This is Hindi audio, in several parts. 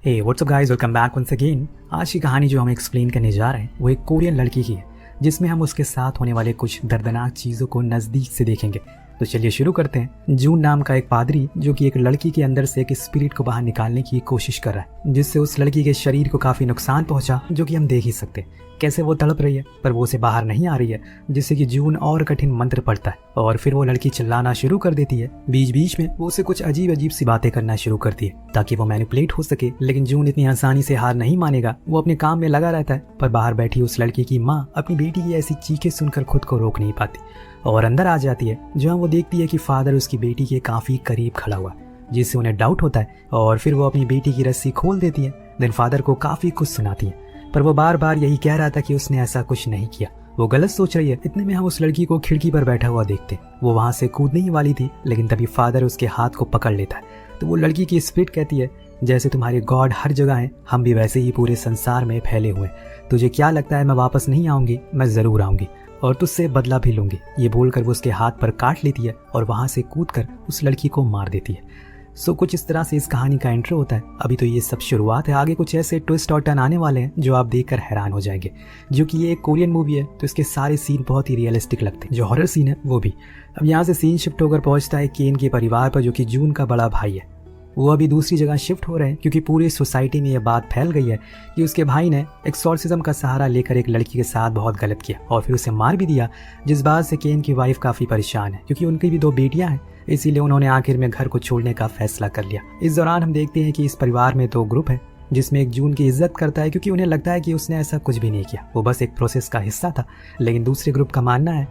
हे what's up guys, welcome back once again. आज की कहानी जो हम एक्सप्लेन करने जा रहे हैं वो एक कोरियन लड़की की है, जिसमें हम उसके साथ होने वाले कुछ दर्दनाक चीज़ों को नज़दीक से देखेंगे। तो चलिए शुरू करते हैं। जून नाम का एक पादरी जो कि एक लड़की के अंदर से एक स्पिरिट को बाहर निकालने की कोशिश कर रहा है, जिससे उस लड़की के शरीर को काफ़ी नुकसान पहुंचा, जो कि हम देख ही सकते हैं कैसे वो तड़प रही है, पर वो उसे बाहर नहीं आ रही है, जिससे कि जून और कठिन मंत्र पढ़ता है और फिर वो लड़की चिल्लाना शुरू कर देती है। बीच बीच में वो उसे कुछ अजीब अजीब सी बातें करना शुरू करती है ताकि वो मैनिपुलेट हो सके, लेकिन जून इतनी आसानी से हार नहीं मानेगा। वो अपने काम में लगा रहता है, पर बाहर बैठी उस लड़की की माँ अपनी बेटी की ऐसी चीखें सुनकर खुद को रोक नहीं पाती और अंदर आ जाती है, जहाँ वो देखती है कि फादर उसकी बेटी के काफी करीब खड़ा हुआ, जिससे उन्हें डाउट होता है और फिर वो अपनी बेटी की रस्सी खोल देती है। देन फादर को काफी कुछ सुनाती है, पर वो बार बार यही कह रहा था कि उसने ऐसा कुछ नहीं किया, वो गलत सोच रही है। इतने में हम उस लड़की को खिड़की पर बैठा हुआ देखते। वो वहां से कूदने ही वाली थी, लेकिन तभी फादर उसके हाथ को पकड़ लेता है। तो वो लड़की की स्पिरिट कहती है, जैसे तुम्हारे गॉड हर जगह हैं, हम भी वैसे ही पूरे संसार में फैले हुए। तुझे क्या लगता है मैं वापस नहीं आऊंगी? मैं जरूर आऊंगी और तुझसे बदला भी लूंगी। ये बोलकर वो उसके हाथ पर काट लेती है और वहां से कूदकर उस लड़की को मार देती है। सो कुछ इस तरह से इस कहानी का एंट्रो होता है। अभी तो ये सब शुरुआत है, आगे कुछ ऐसे ट्विस्ट और टर्न आने वाले हैं जो आप देखकर हैरान हो जाएंगे। जो कि ये एक कोरियन मूवी है, तो इसके सारे सीन बहुत ही रियलिस्टिक लगते हैं। जो हॉरर सीन है वो भी। अब यहाँ से सीन शिफ्ट होकर पहुंचता है केन के परिवार पर, जो कि जून का बड़ा भाई है। वो अभी दूसरी जगह शिफ्ट हो रहे हैं क्योंकि पूरी सोसाइटी में ये बात फैल गई है कि उसके भाई ने एक्सॉर्सिज्म का सहारा लेकर एक लड़की के साथ बहुत गलत किया और फिर उसे मार भी दिया, जिस बात से केन की वाइफ काफी परेशान है क्योंकि उनकी भी 2 बेटियां हैं। इसीलिए उन्होंने आखिर में घर को छोड़ने का फैसला कर लिया। इस दौरान हम देखते हैं कि इस परिवार में 2 ग्रुप हैं, जिसमें एक जून की इज्जत करता है क्योंकि उन्हें लगता है कि उसने ऐसा कुछ भी नहीं किया, वो बस एक प्रोसेस का हिस्सा था। लेकिन दूसरे ग्रुप का मानना है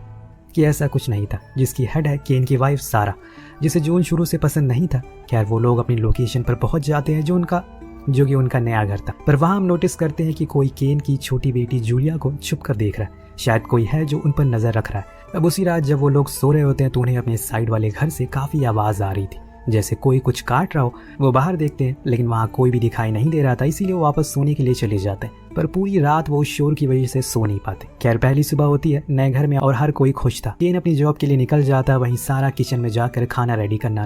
कि ऐसा कुछ नहीं था, जिसकी हेड है केन की वाइफ सारा, जिसे जून शुरू से पसंद नहीं था। खैर वो लोग अपनी लोकेशन पर पहुंच जाते हैं जो कि उनका नया घर था, पर वहां हम नोटिस करते हैं कि कोई केन की छोटी बेटी जूलिया को छुप कर देख रहा है। शायद कोई है जो उन पर नजर रख रहा है। अब उसी रात जब वो लोग सो रहे होते हैं तो उन्हें अपने साइड वाले घर से काफी आवाज आ रही थी, जैसे कोई कुछ काट रहा हो। वो बाहर देखते हैं, लेकिन वहाँ कोई भी दिखाई नहीं दे रहा था, इसीलिए वो वापस सोने के लिए चले जाते हैं। पर पूरी रात वो उस शोर की वजह से सो नहीं पाते। खैर पहली सुबह होती है नए घर में और हर कोई खुश था। केन अपनी जॉब के लिए निकल जाता, वहीं सारा किचन में जाकर खाना रेडी करना,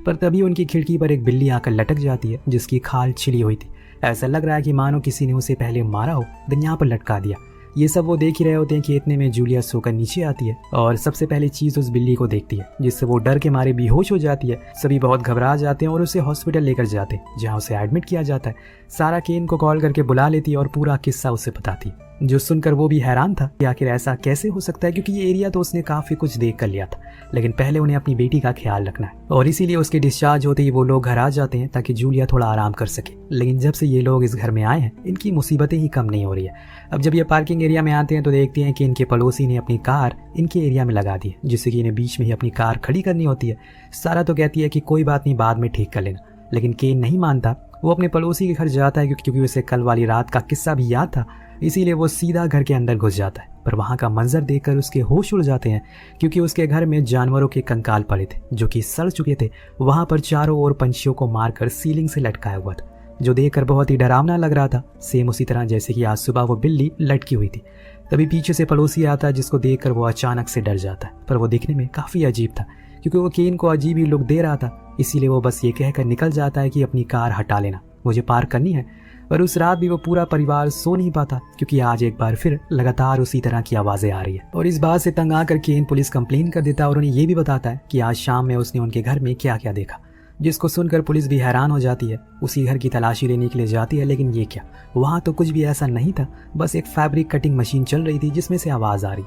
पर तभी उनकी खिड़की पर एक बिल्ली आकर लटक जाती है, जिसकी खाल छिली हुई थी। ऐसा लग रहा है कि मानो किसी ने उसे पहले मारा हो, देन यहाँ पर लटका दिया। ये सब वो देख ही रहे होते हैं कि इतने में जूलिया सोकर नीचे आती है और सबसे पहली चीज उस बिल्ली को देखती है, जिससे वो डर के मारे बेहोश हो जाती है। सभी बहुत घबरा जाते हैं और उसे हॉस्पिटल लेकर जाते हैं, जहाँ उसे एडमिट किया जाता है। सारा केन को कॉल करके बुला लेती है और पूरा किस्सा उसे बताती है, जो सुनकर वो भी हैरान था कि आखिर ऐसा कैसे हो सकता है, क्योंकि ये एरिया तो उसने काफी कुछ देख कर लिया था। लेकिन पहले उन्हें अपनी बेटी का ख्याल रखना है और इसीलिए उसके डिस्चार्ज होते ही वो लोग घर आ जाते हैं ताकि जूलिया थोड़ा आराम कर सके। लेकिन जब से ये लोग इस घर में आए हैं, इनकी मुसीबतें ही कम नहीं हो रही है। अब जब ये पार्किंग एरिया में आते हैं तो देखते हैं कि इनके पड़ोसी ने अपनी कार इनके एरिया में लगा दी है, जिससे कि इन्हें बीच में ही अपनी कार खड़ी करनी होती है। सारा तो कहती है कि कोई बात नहीं, बाद में ठीक कर लेना, लेकिन केन नहीं मानता। वो अपने पड़ोसी के घर जाता है क्योंकि उसे कल वाली रात का किस्सा भी याद था, इसीलिए वो सीधा घर के अंदर घुस जाता है। पर वहां का मंजर देखकर उसके होश उड़ जाते हैं क्योंकि उसके घर में जानवरों के कंकाल पड़े थे, जो कि सड़ चुके थे। वहां पर चारों ओर पंछियों को मारकर सीलिंग से लटकाया हुआ था, जो देखकर बहुत ही डरावना लग रहा था, सेम उसी तरह जैसे कि आज सुबह वो बिल्ली लटकी हुई थी। तभी पीछे से पड़ोसी आता है, जिसको देखकर वो अचानक से डर जाता है, पर वो दिखने में काफी अजीब था क्योंकि वो केन को अजीब ही लुक दे रहा था। इसीलिए वो बस ये कहकर निकल जाता है कि अपनी कार हटा लेना, मुझे पार करनी है। पर उस रात भी वो पूरा परिवार सो नहीं पाता क्योंकि आज एक बार फिर लगातार उसी तरह की आवाजें आ रही है। और इस बात से तंग आकर केन पुलिस कंप्लेन कर देता है और उन्हें ये भी बताता है कि आज शाम में उसने उनके घर में क्या क्या देखा, जिसको सुनकर पुलिस भी हैरान हो जाती है। उसी घर की तलाशी लेने के लिए जाती है, लेकिन ये क्या, वहां तो कुछ भी ऐसा नहीं था, बस एक फैब्रिक कटिंग मशीन चल रही थी जिसमें से आवाज आ रही।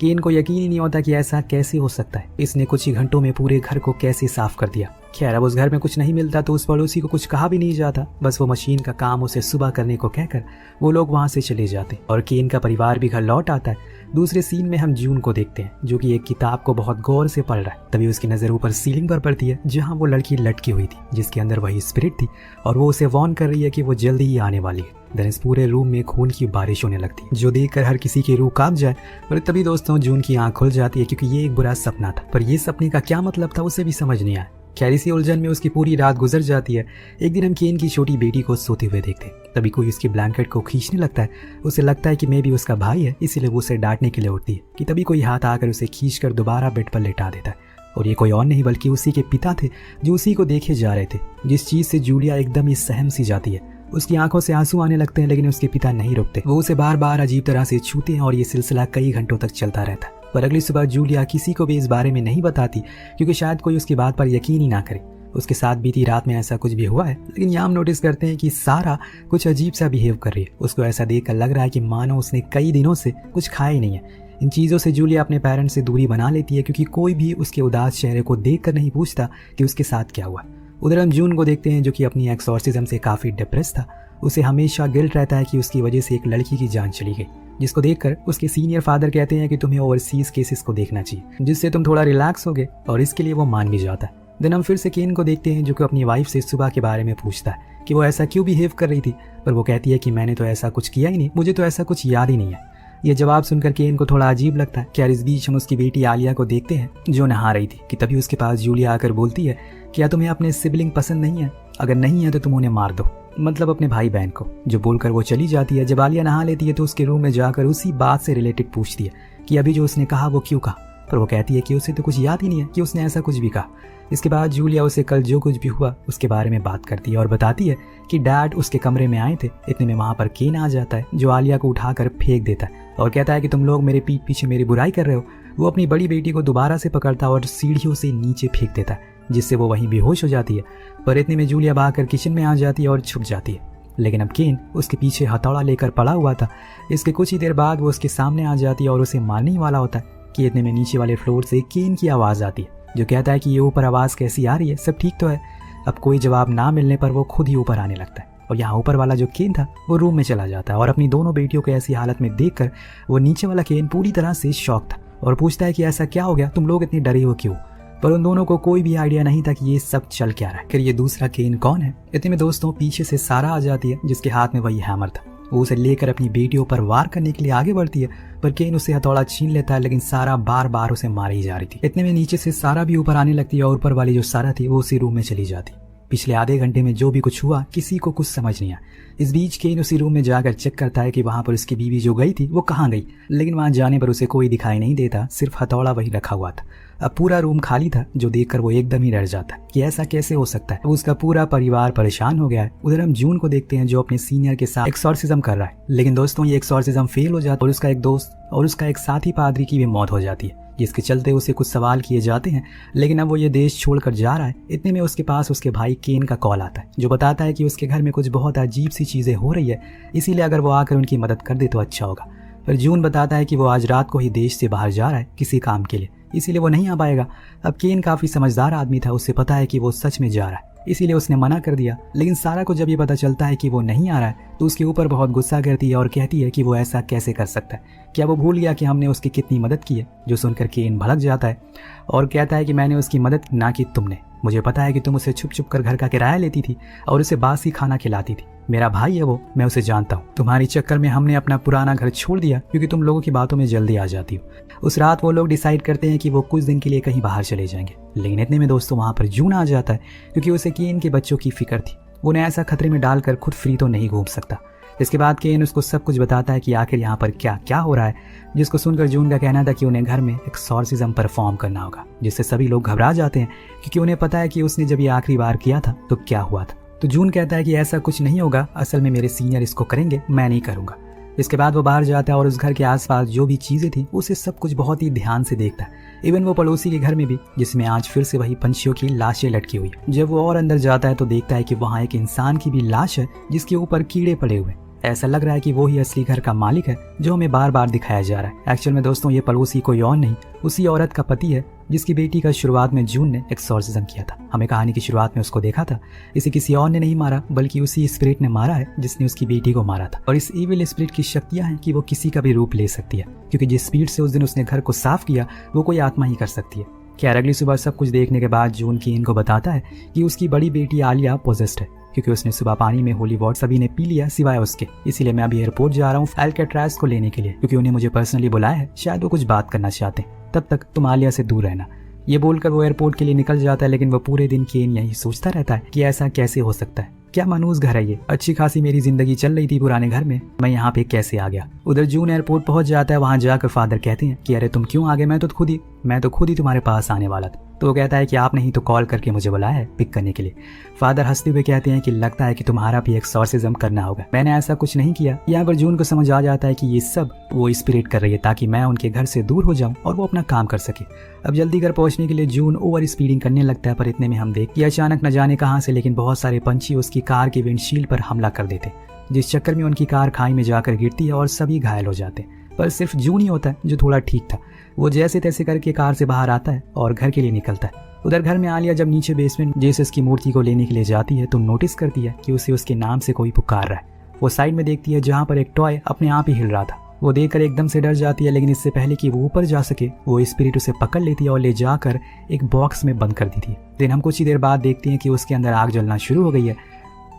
केन को यकीन ही नहीं होता कि ऐसा कैसे हो सकता है, इसने कुछ ही घंटों में पूरे घर को कैसे साफ कर दिया। खैर अब उस घर में कुछ नहीं मिलता तो उस पड़ोसी को कुछ कहा भी नहीं जाता, बस वो मशीन का काम उसे सुबह करने को कहकर वो लोग वहां से चले जाते और केन का परिवार भी घर लौट आता है। दूसरे सीन में हम जून को देखते हैं, जो कि एक किताब को बहुत गौर से पढ़ रहा है। तभी उसकी नजर ऊपर सीलिंग पर पड़ती है, जहाँ वो लड़की लटकी हुई थी, जिसके अंदर वही स्पिरिट थी और वो उसे वार्न कर रही है कि वो जल्दी ही आने वाली है। देन इस पूरे रूम में खून की बारिश होने लगती है, जो देखकर हर किसी की रूह कांप जाए। पर तभी दोस्तों जून की आंख खुल जाती है क्योंकि ये एक बुरा सपना था, पर ये सपने का क्या मतलब था उसे भी समझ नहीं आया। खैर इसी उलझन में उसकी पूरी रात गुजर जाती है। एक दिन हम केन की छोटी बेटी को सोते हुए देखते हैं, तभी कोई उसकी ब्लैंकेट को खींचने लगता है। उसे लगता है कि मे भी उसका भाई है, इसीलिए वो उसे डांटने के लिए उठती है कि तभी कोई हाथ आकर उसे खींचकर दोबारा बेड पर लेटा देता है। और ये कोई और नहीं बल्कि उसी के पिता थे, जो उसी को देखे जा रहे थे। जिस चीज से जूलिया एकदम ही सहम सी जाती है उसकी आंखों से आंसू आने लगते हैं, लेकिन उसके पिता नहीं रुकते। वो उसे बार बार अजीब तरह से छूते हैं और ये सिलसिला कई घंटों तक चलता रहता है। पर अगली सुबह जूलिया किसी को भी इस बारे में नहीं बताती, क्योंकि शायद कोई उसकी बात पर यकीन ही ना करे। उसके साथ बीती रात में ऐसा कुछ भी हुआ है, लेकिन यहाँ हम नोटिस करते हैं कि सारा कुछ अजीब सा बिहेव कर रही है। उसको ऐसा देखकर लग रहा है कि मानो उसने कई दिनों से कुछ खाया ही नहीं है। इन चीज़ों से जूलिया अपने पेरेंट्स से दूरी बना लेती है, क्योंकि कोई भी उसके उदास चेहरे को देखकर नहीं पूछता कि उसके साथ क्या हुआ। उधर हम जून को देखते हैं, जो कि अपनी एक्सॉर्सिज्म से काफ़ी डिप्रेस था। उसे हमेशा गिल्ट रहता है कि उसकी वजह से एक लड़की की जान चली गई, जिसको देखकर उसके सीनियर फादर कहते हैं कि तुम्हें ओवरसीज केसेस को देखना चाहिए, जिससे तुम थोड़ा रिलैक्स होगे, और इसके लिए वो मान भी जाता है। देन हम फिर से केन को देखते हैं, जो कि अपनी वाइफ से सुबह के बारे में पूछता है कि वो ऐसा क्यों बिहेव कर रही थी, पर वो कहती है कि मैंने तो ऐसा कुछ किया ही नहीं, मुझे तो ऐसा कुछ याद ही नहीं है। ये जवाब सुनकर केन को थोड़ा अजीब लगता है। क्या इस बीच हम उसकी बेटी आलिया को देखते हैं, जो नहा रही थी, कि तभी उसके पास जूलिया आकर बोलती है, क्या तुम्हें अपने सिबलिंग पसंद नहीं है? अगर नहीं है तो तुम उन्हें मार दो, मतलब अपने भाई बहन को। जो बोलकर वो चली जाती है। जब आलिया नहा लेती है तो उसके रूम में जाकर उसी बात से रिलेटेड पूछती है कि अभी जो उसने कहा वो क्यों कहा, पर वो कहती है कि उसे तो कुछ याद ही नहीं है कि उसने ऐसा कुछ भी कहा। इसके बाद जूलिया उसे कल जो कुछ भी हुआ उसके बारे में बात करती है और बताती है कि डैड उसके कमरे में आए थे। इतने में वहाँ पर केन आ जाता है, जो आलिया को उठाकर फेंक देता है और कहता है कि तुम लोग मेरे पीठ पीछे मेरी बुराई कर रहे हो। वो अपनी बड़ी बेटी को दोबारा से पकड़ता और सीढ़ियों से नीचे फेंक देता है, जिससे वो वहीं बेहोश हो जाती है। पर इतने में जूलिया भागकर किचन में आ जाती है और छुप जाती है। लेकिन अब केन उसके पीछे हथौड़ा लेकर पड़ा हुआ था। इसके कुछ ही देर बाद वो उसके सामने आ जाती है और उसे मारने ही वाला होता है कि इतने में नीचे वाले फ्लोर से केन की आवाज़ आती है, जो कहता है कि ये ऊपर आवाज़ कैसी आ रही है, सब ठीक तो है। अब कोई जवाब ना मिलने पर वो खुद ही ऊपर आने लगता है और यहाँ ऊपर वाला जो केन था वो रूम में चला जाता है और अपनी दोनों बेटियों को ऐसी हालत में देखकर वो नीचे वाला केन पूरी तरह से शॉक था और पूछता है कि ऐसा क्या हो गया, तुम लोग इतने डरे हो क्यों? पर उन दोनों को कोई भी आइडिया नहीं था कि ये सब चल क्या रहा है। फिर ये दूसरा केन कौन है? इतने में दोस्तों पीछे से सारा आ जाती है, जिसके हाथ में वही हैमर था। वो उसे लेकर अपनी बेटियों पर वार करने के लिए आगे बढ़ती है, पर केन उसे हथौड़ा छीन लेता है, लेकिन सारा बार बार उसे मारी ही जा रही थी। इतने में नीचे से सारा भी ऊपर आने लगती है और ऊपर वाली जो सारा थी वो उसी रूम में चली जाती। पिछले आधे घंटे में जो भी कुछ हुआ किसी को कुछ समझ नहीं आया। इस बीच केन उसी रूम में जाकर चेक करता है कि वहां पर उसकी बीवी जो गई थी वो कहाँ गई, लेकिन वहां जाने पर उसे कोई दिखाई नहीं देता, सिर्फ हथौड़ा वही रखा हुआ था। अब पूरा रूम खाली था, जो देखकर वो एकदम ही डर जाता है कि ऐसा कैसे हो सकता है। उसका पूरा परिवार परेशान हो गया है। उधर हम जून को देखते हैं, जो अपने सीनियर के साथ एक्सॉर्सिज्म कर रहा है, लेकिन दोस्तों ये एक्सॉर्सिज्म फेल हो जाता है और उसका एक दोस्त और उसका एक साथी पादरी की भी मौत हो जाती है, जिसके चलते उसे कुछ सवाल किए जाते हैं। लेकिन अब वो ये देश छोड़कर जा रहा है। इतने में उसके पास उसके भाई केन का कॉल आता है, जो बताता है कि उसके घर में कुछ बहुत अजीब सी चीजें हो रही है, इसीलिए अगर वो आकर उनकी मदद कर दे तो अच्छा होगा। पर जून बताता है कि वो आज रात को ही देश से बाहर जा रहा है किसी काम के लिए, इसीलिए वो नहीं आ पाएगा। अब केन काफी समझदार आदमी था, उससे पता है कि वो सच में जा रहा है, इसीलिए उसने मना कर दिया। लेकिन सारा को जब ये पता चलता है कि वो नहीं आ रहा है तो उसके ऊपर बहुत गुस्सा करती है और कहती है कि वो ऐसा कैसे कर सकता है, क्या वो भूल गया कि हमने उसकी कितनी मदद की है। जो सुनकर केन भड़क जाता है और कहता है कि मैंने उसकी मदद ना की तुमने, मुझे पता है कि तुम उसे छुप छुप कर घर का किराया लेती थी और उसे बासी खाना खिलाती थी। मेरा भाई है वो, मैं उसे जानता हूँ। तुम्हारी चक्कर में हमने अपना पुराना घर छोड़ दिया क्योंकि तुम लोगों की बातों में जल्दी आ जाती हो। उस रात वो लोग डिसाइड करते हैं कि वो कुछ दिन के लिए कहीं बाहर चले जाएंगे, लेकिन इतने में दोस्तों वहाँ पर जून आ जाता है, क्योंकि उसे केन के बच्चों की फिक्र थी। वो उन्हें ऐसा खतरे में डालकर खुद फ्री तो नहीं घूम सकता। इसके बाद केन उसको सब कुछ बताता है कि आखिर यहाँ पर क्या क्या हो रहा है, जिसको सुनकर जून का कहना था कि उन्हें घर में एक्सॉर्सिज्म परफॉर्म करना होगा, जिससे सभी लोग घबरा जाते हैं क्योंकि उन्हें पता है कि उसने जब ये आखिरी बार किया था तो क्या हुआ था। तो जून कहता है कि ऐसा कुछ नहीं होगा, असल में मेरे सीनियर इसको करेंगे, मैं नहीं करूँगा। इसके बाद वो बाहर जाता है और उस घर के आसपास जो भी चीजें थी उसे सब कुछ बहुत ही ध्यान से देखता है, इवन वो पड़ोसी के घर में भी, जिसमें आज फिर से वही पंछियों की लाशें लटकी हुई। जब वो और अंदर जाता है तो देखता है कि वहाँ एक इंसान की भी लाश है, जिसके ऊपर कीड़े पड़े हुए। ऐसा लग रहा है कि वो ही असली घर का मालिक है, जो हमें बार बार दिखाया जा रहा है। एक्चुअल में दोस्तों ये पड़ोसी कोई और नहीं, उसी औरत का पति है, जिसकी बेटी का शुरुआत में जून ने एक्सॉर्सिज्म किया था। हमें कहानी की शुरुआत में उसको देखा था। इसे किसी और ने नहीं मारा, बल्कि उसी स्पिरिट ने मारा है जिसने उसकी बेटी को मारा था। और इस इविल स्पिरिट की शक्तियां हैं कि वो किसी का भी रूप ले सकती है, क्योंकि जिस स्पीड से उस दिन उसने घर को साफ किया वो कोई आत्मा ही कर सकती है। खैर अगली सुबह सब कुछ देखने के बाद जून केन को बताता है कि उसकी बड़ी बेटी आलिया पोजेस्ड है, क्योंकि उसने सुबह पानी में होली वाटर सभी ने पी लिया सिवाय उसके। इसीलिए मैं अभी एयरपोर्ट जा रहा हूँ अल्काट्राज़ को लेने के लिए, क्योंकि उन्हें मुझे पर्सनली बुलाया है, शायद वो कुछ बात करना चाहते हैं। तब तक तुम आलिया से दूर रहना। ये बोलकर वो एयरपोर्ट के लिए निकल जाता है, लेकिन वो पूरे दिन केन यही सोचता रहता है कि ऐसा कैसे हो सकता है, क्या मानूस घर है ये, अच्छी खासी मेरी जिंदगी चल रही थी पुराने घर में, मैं यहाँ पे कैसे आ गया। उधर जून एयरपोर्ट पहुंच जाता है। वहां जाकर फादर कहते हैं कि अरे तुम क्यों आ गए, मैं तो खुद ही मैं तो खुद ही तुम्हारे पास आने वाला था। तो वो कहता है कि आपने ही तो कॉल करके मुझे बुलाया है पिक करने के लिए। फादर हंसते हुए कहते हैं कि लगता है कि तुम्हारा भी एक्सॉर्सिज्म करना होगा। मैंने ऐसा कुछ नहीं किया। यहाँ पर जून को समझ आ जाता है कि ये सब वो स्पिरिट कर रही है ताकि मैं उनके घर से दूर हो जाऊं और वो अपना काम कर सके। अब जल्दी घर पहुंचने के लिए जून ओवर स्पीडिंग करने लगता है, पर इतने में हम देखते अचानक न जाने कहां से लेकिन बहुत सारे पंछी उसकी कार के विंडशील्ड पर हमला कर देते, जिस चक्कर में उनकी कार खाई में जाकर गिरती है और सभी घायल हो जाते हैं। पर सिर्फ जून ही होता है जो थोड़ा ठीक था। वो जैसे तैसे करके कार से बाहर आता है और घर के लिए निकलता है। उधर घर में आलिया जब नीचे बेसमेंट जेसस की मूर्ति को लेने के लिए जाती है तो नोटिस करती है कि उसे उसके नाम से कोई पुकार रहा है। वो साइड में देखती है जहाँ पर एक टॉय अपने आप ही हिल रहा था। वो देखकर एकदम से डर जाती है, लेकिन इससे पहले कि वो ऊपर जा सके वो स्पिरिट उसे पकड़ लेती है और ले जाकर एक बॉक्स में बंद कर देती है। देन हम कुछ ही देर बाद देखते हैं कि उसके अंदर आग जलना शुरू हो गई है,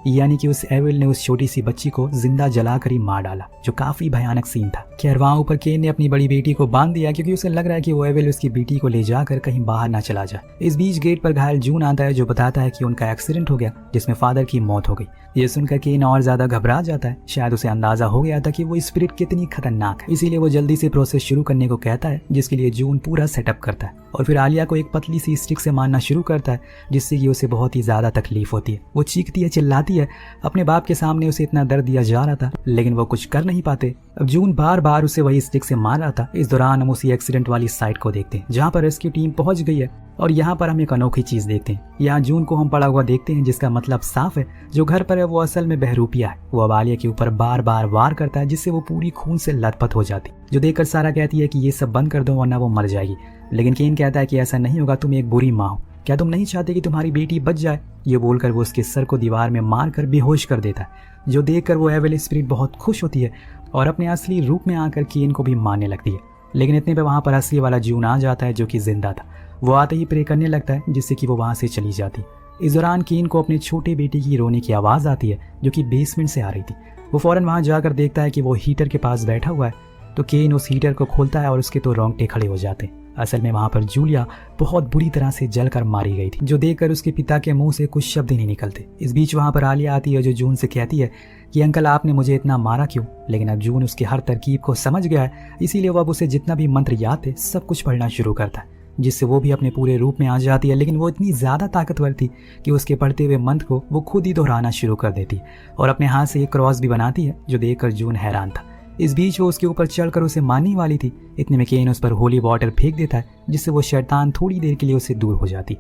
यानी कि उस एविल ने उस छोटी सी बच्ची को जिंदा जलाकर ही मार डाला, जो काफी भयानक सीन था। खैर वहां ऊपर केन ने अपनी बड़ी बेटी को बांध दिया क्योंकि उसे लग रहा है कि वो एविल उसकी बेटी को ले जाकर कहीं बाहर ना चला जाए। इस बीच गेट पर घायल जून आता है जो बताता है कि उनका एक्सीडेंट हो गया जिसमें फादर की मौत हो गई। ये सुनकर केन और ज्यादा घबरा जाता है। शायद उसे अंदाजा हो गया था कि वो स्पिरिट कितनी खतरनाक है, इसीलिए वो जल्दी से प्रोसेस शुरू करने को कहता है, जिसके लिए जून पूरा सेटअप करता है और फिर आलिया को एक पतली सी स्टिक से मारना शुरू करता है, जिससे कि उसे बहुत ही ज्यादा तकलीफ होती है। वो चीखती है, चिल्लाती है। अपने बाप के सामने उसे इतना दर्द दिया जा रहा था लेकिन वो कुछ कर नहीं पाते। अब जून बार बार उसे वही स्टिक से मार रहा था। इस दौरान हम उसी एक्सीडेंट वाली साइट को देखते हैं जहाँ पर रेस्क्यू टीम पहुंच गई है और यहाँ पर हम एक अनोखी चीज देखते हैं। यहाँ जून को हम पड़ा हुआ देखते हैं, जिसका मतलब साफ है जो घर पर है वो असल में बहरूपिया है। वो अब आलिया के ऊपर बार बार वार करता है, जिससे वो पूरी खून से लथपथ हो जाती, जो देखकर सारा कहती है कि ये सब बंद कर दो वरना वो मर जाएगी। लेकिन केन कहता है कि ऐसा नहीं होगा, तुम एक बुरी माँ हो, क्या तुम नहीं चाहते कि तुम्हारी बेटी बच जाए? ये बोलकर वो उसके सर को दीवार में मारकर बेहोश कर देता है, जो देखकर वो एविल स्पिरिट बहुत खुश होती है और अपने असली रूप में आकर केन को भी मारने लगती है। लेकिन इतने पे वहां पर असली वाला जून आ जाता है जो कि जिंदा था। वो आते ही प्रे करने लगता है, जिससे कि वो वहां से चली जाती। इस दौरान केन को अपने छोटे बेटे की रोने की आवाज आती है जो कि बेसमेंट से आ रही थी। वो फौरन वहां जाकर देखता है कि वो हीटर के पास बैठा हुआ है, तो केन उस हीटर को खोलता है और उसके तो रोंगटे खड़े हो जाते हैं। असल में वहां पर जूलिया बहुत बुरी तरह से जलकर मारी गई थी, जो देखकर उसके पिता के मुंह से कुछ शब्द ही नहीं निकलते। इस बीच वहां पर आलिया आती है जो जून से कहती है कि अंकल आपने मुझे इतना मारा क्यों? लेकिन अब जून उसकी हर तरकीब को समझ गया है, इसीलिए वो अब उसे जितना भी मंत्र याद थे सब कुछ पढ़ना शुरू करता है, जिससे वो भी अपने पूरे रूप में आ जाती है। लेकिन वो इतनी ज्यादा ताकतवर थी कि उसके पढ़ते हुए मंत्र को वो खुद ही दोहराना शुरू कर देती और अपने हाथ से एक क्रॉस भी बनाती है, जो देखकर जून हैरान था। इस बीच वो उसके ऊपर चढ़कर उसे मारने वाली थी। इतने में केन उस पर होली वाटर फेंक देता है, जिससे वो शैतान थोड़ी देर के लिए उससे दूर हो जाती।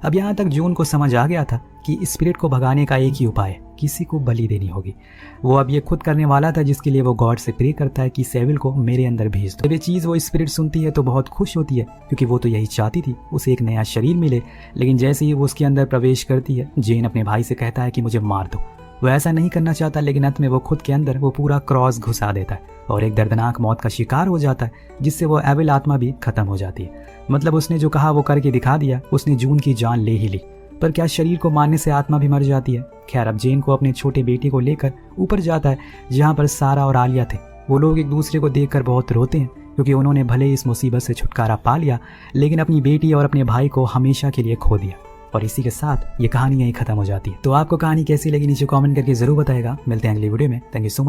अब यहाँ तक जून को समझ आ गया था कि स्पिरिट को भगाने का एक ही उपाय है, किसी को बलि देनी होगी। वो अब ये खुद करने वाला था, जिसके लिए वो गॉड से प्रे करता है कि सेविल को मेरे अंदर भेज दो। जब ये चीज़ वो स्पिरिट सुनती है तो बहुत खुश होती है, क्योंकि वो तो यही चाहती थी, उसे एक नया शरीर मिले। लेकिन जैसे ही वो उसके अंदर प्रवेश करती है, जेन अपने भाई से कहता है कि मुझे मार दो। वो ऐसा नहीं करना चाहता, लेकिन अंत में वो खुद के अंदर वो पूरा क्रॉस घुसा देता है और एक दर्दनाक मौत का शिकार हो जाता है, जिससे वो एविल आत्मा भी खत्म हो जाती है। मतलब उसने जो कहा वो करके दिखा दिया, उसने जून की जान ले ही ली। पर क्या शरीर को मारने से आत्मा भी मर जाती है? खैर अब जेन को अपने छोटे बेटे को लेकर ऊपर जाता है, जहाँ पर सारा और आलिया थे। वो लोग एक दूसरे को देखकर बहुत रोते हैं, क्योंकि उन्होंने भले ही इस मुसीबत से छुटकारा पा लिया, लेकिन अपनी बेटी और अपने भाई को हमेशा के लिए खो दिया। और इसी के साथ ये कहानी यहीं खत्म हो जाती है। तो आपको कहानी कैसी लगी नीचे कमेंट करके जरूर बताएगा। मिलते हैं अगली वीडियो में। Thank you so much.